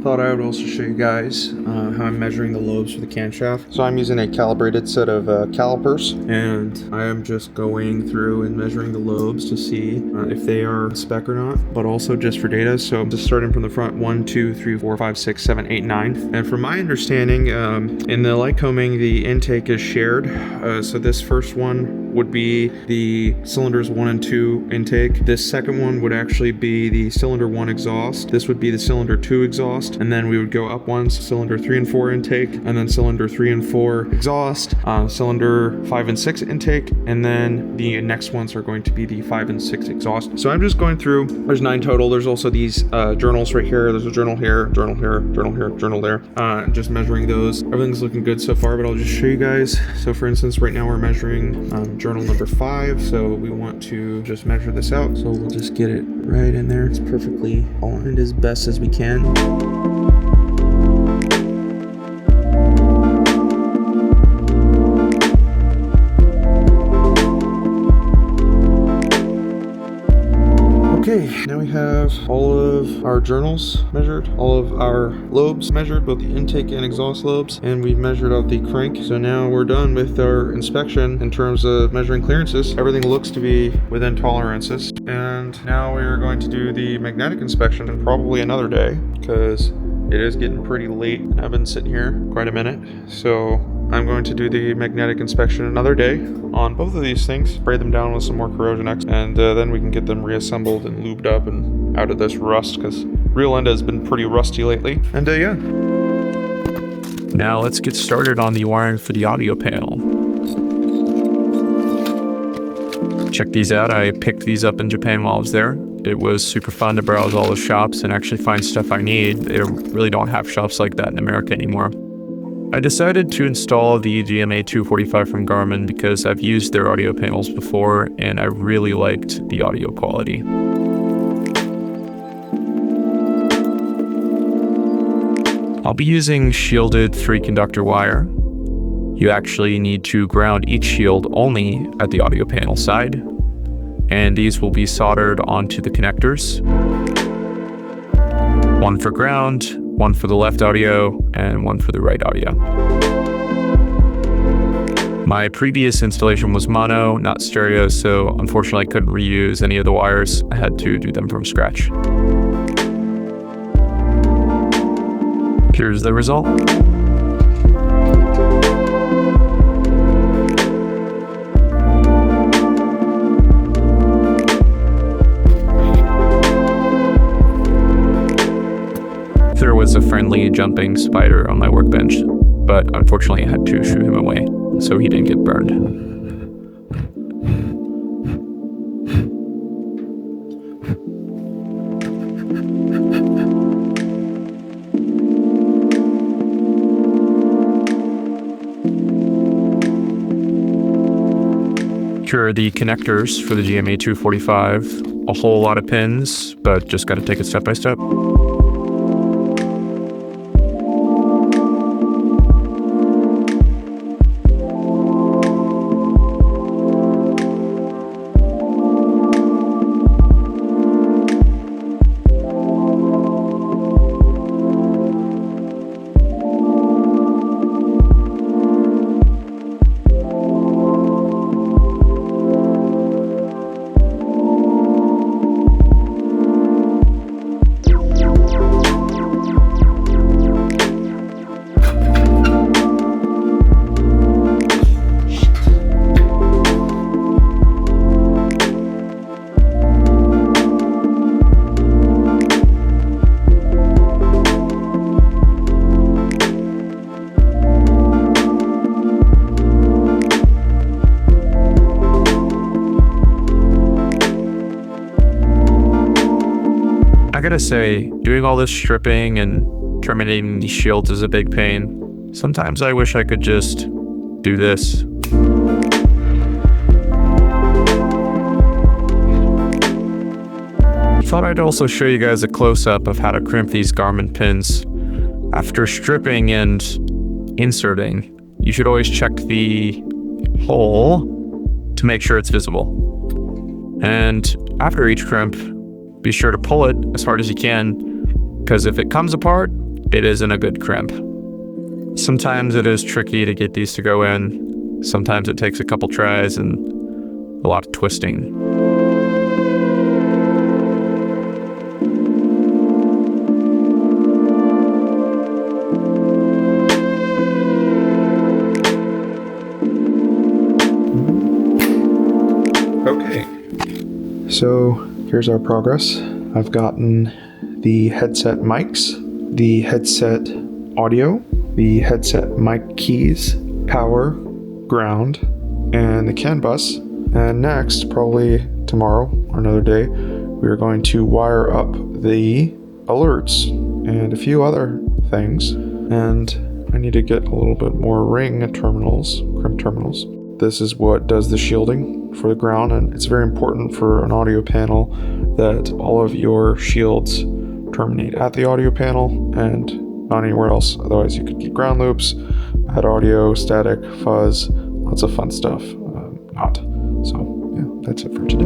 thought I would also show you guys how I'm measuring the lobes for the camshaft. So I'm using a calibrated set of calipers, and I am just going through and measuring the lobes to see if they are spec or not, but also just for data. So I'm just starting from the front: 1, 2, 3, 4, 5, 6, 7, 8, 9. And from my understanding, in the Lycoming, the intake is shared. So this first one would be the cylinders 1 and 2 intake. This second one would actually be the cylinder 1 exhaust. This would be the cylinder 2 exhaust, and then we would go up one, cylinder 3 and 4 intake, and then cylinder 3 and 4 exhaust, cylinder 5 and 6 intake, and then the next ones are going to be the 5 and 6 exhaust. So I'm just going through. There's 9 total. There's also these journals right here. There's a journal here, journal here, journal here, journal there. Just measuring those. Everything's looking good so far, but I'll just show you guys. So for instance, right now we're measuring journal number 5, so we want to just measure this out. So we'll just get it right in there. It's perfectly aligned as best as we can. Okay, now we have all of our journals measured, all of our lobes measured, both the intake and exhaust lobes, and we've measured out the crank. So now we're done with our inspection in terms of measuring clearances. Everything looks to be within tolerances. And now we are going to do the magnetic inspection in probably another day, because it is getting pretty late and I've been sitting here quite a minute. So I'm going to do the magnetic inspection another day on both of these things, spray them down with some more Corrosion X, and then we can get them reassembled and lubed up and out of this rust, because real end has been pretty rusty lately. And yeah. Now let's get started on the wiring for the audio panel. Check these out. I picked these up in Japan while I was there. It was super fun to browse all the shops and actually find stuff I need. They really don't have shops like that in America anymore. I decided to install the GMA 245 from Garmin because I've used their audio panels before and I really liked the audio quality. I'll be using shielded 3-conductor wire. You actually need to ground each shield only at the audio panel side, and these will be soldered onto the connectors. One for ground, one for the left audio, and one for the right audio. My previous installation was mono, not stereo, so unfortunately I couldn't reuse any of the wires. I had to do them from scratch. Here's the result. There was a friendly jumping spider on my workbench, but unfortunately I had to shoo him away, so he didn't get burned. Here are the connectors for the GMA 245. A whole lot of pins, but just got to take it step by step. I gotta say, doing all this stripping and terminating these shields is a big pain. Sometimes I wish I could just do this. Thought I'd also show you guys a close-up of how to crimp these Garmin pins. After stripping and inserting, you should always check the hole to make sure it's visible. And after each crimp, be sure to pull it as hard as you can, because if it comes apart, it isn't a good crimp. Sometimes it is tricky to get these to go in. Sometimes it takes a couple tries and a lot of twisting. Okay, so here's our progress. I've gotten the headset mics, the headset audio, the headset mic keys, power, ground, and the CAN bus. And next, probably tomorrow or another day, we're going to wire up the alerts and a few other things. And I need to get a little bit more ring terminals, crimp terminals. This is what does the shielding for the ground, and it's very important for an audio panel that all of your shields terminate at the audio panel and not anywhere else. Otherwise you could get ground loops, add audio, static, fuzz, lots of fun stuff. So yeah, that's it for today.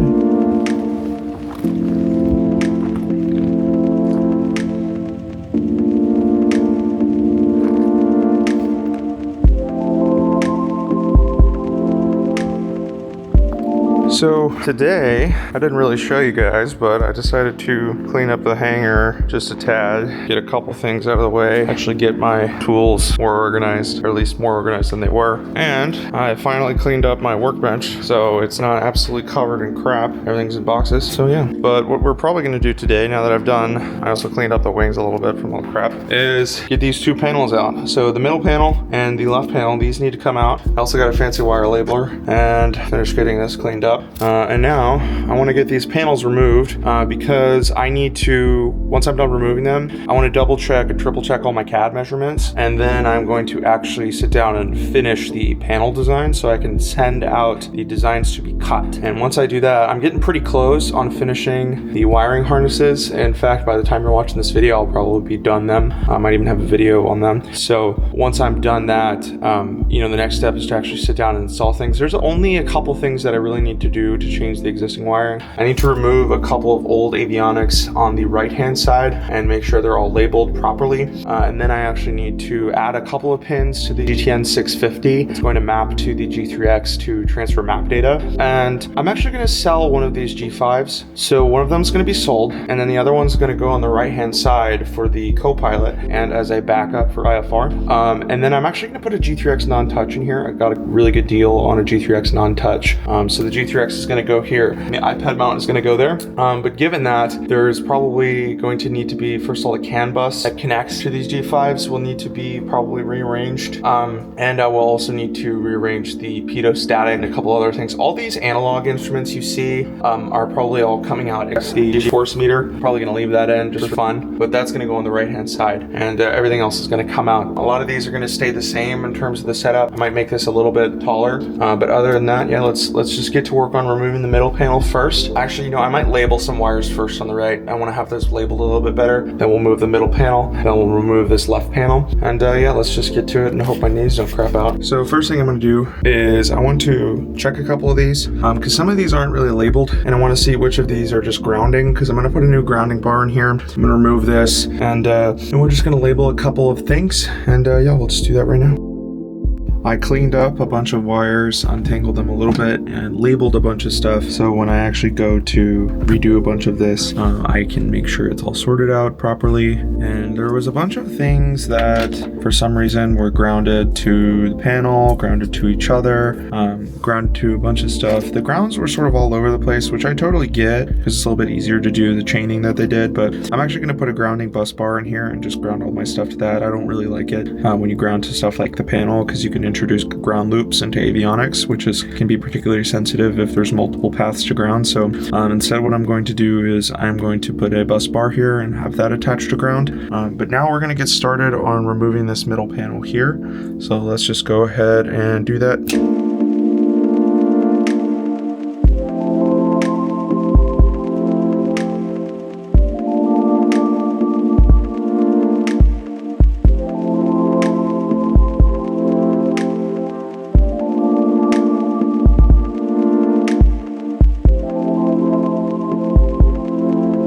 So today, I didn't really show you guys, but I decided to clean up the hangar just a tad, get a couple things out of the way, actually get my tools more organized, or at least more organized than they were. And I finally cleaned up my workbench, so it's not absolutely covered in crap. Everything's in boxes, so yeah. But what we're probably gonna do today, now that I've done, I also cleaned up the wings a little bit from all the crap, is get these two panels out. So the middle panel and the left panel, these need to come out. I also got a fancy wire labeler and finished getting this cleaned up. And now I want to get these panels removed because I need to, once I'm done removing them, I want to double check and triple check all my CAD measurements, and then I'm going to actually sit down and finish the panel design so I can send out the designs to be cut. And once I do that, I'm getting pretty close on finishing the wiring harnesses. In fact, by the time you're watching this video, I'll probably be done them. I might even have a video on them. So once I'm done that, the next step is to actually sit down and install things. There's only a couple things that I really need to do to change the existing wiring. I need to remove a couple of old avionics on the right hand side and make sure they're all labeled properly. And then I actually need to add a couple of pins to the GTN 650. It's going to map to the G3X to transfer map data. And I'm actually going to sell one of these G5s. So one of them is going to be sold, and then the other one's going to go on the right hand side for the co-pilot and as a backup for IFR. And then I'm actually going to put a G3X non-touch in here. I got a really good deal on a G3X non-touch. So the G3X is going to go here. The iPad mount is going to go there. But given that, there's probably going to need to be, first of all, the CAN bus that connects to these G5s will need to be probably rearranged. And I will also need to rearrange the pitot static and a couple other things. All these analog instruments you see are probably all coming out. The force meter, probably going to leave that in just for fun, but that's going to go on the right hand side, and everything else is going to come out. A lot of these are going to stay the same in terms of the setup. I might make this a little bit taller, but other than that, yeah, let's just get to work on removing the middle panel first. Actually, I might label some wires first on the right. I want to have those labeled a little bit better. Then we'll move the middle panel, then we'll remove this left panel, and yeah, let's just get to it and hope my knees don't crap out. So first thing I'm going to do is I want to check a couple of these because some of these aren't really labeled, and I want to see which of these are just grounding, because I'm going to put a new grounding bar in here. I'm going to remove this, and we're just going to label a couple of things, and yeah, we'll just do that right now. I cleaned up a bunch of wires, untangled them a little bit, and labeled a bunch of stuff. So when I actually go to redo a bunch of this, I can make sure it's all sorted out properly. And there was a bunch of things that for some reason were grounded to the panel, grounded to each other, grounded to a bunch of stuff. The grounds were sort of all over the place, which I totally get because it's a little bit easier to do the chaining that they did. But I'm actually going to put a grounding bus bar in here and just ground all my stuff to that. I don't really like it when you ground to stuff like the panel, because you can introduce ground loops into avionics, which can be particularly sensitive if there's multiple paths to ground. So instead what I'm going to do is I'm going to put a bus bar here and have that attached to ground. But now we're going to get started on removing this middle panel here. So let's just go ahead and do that.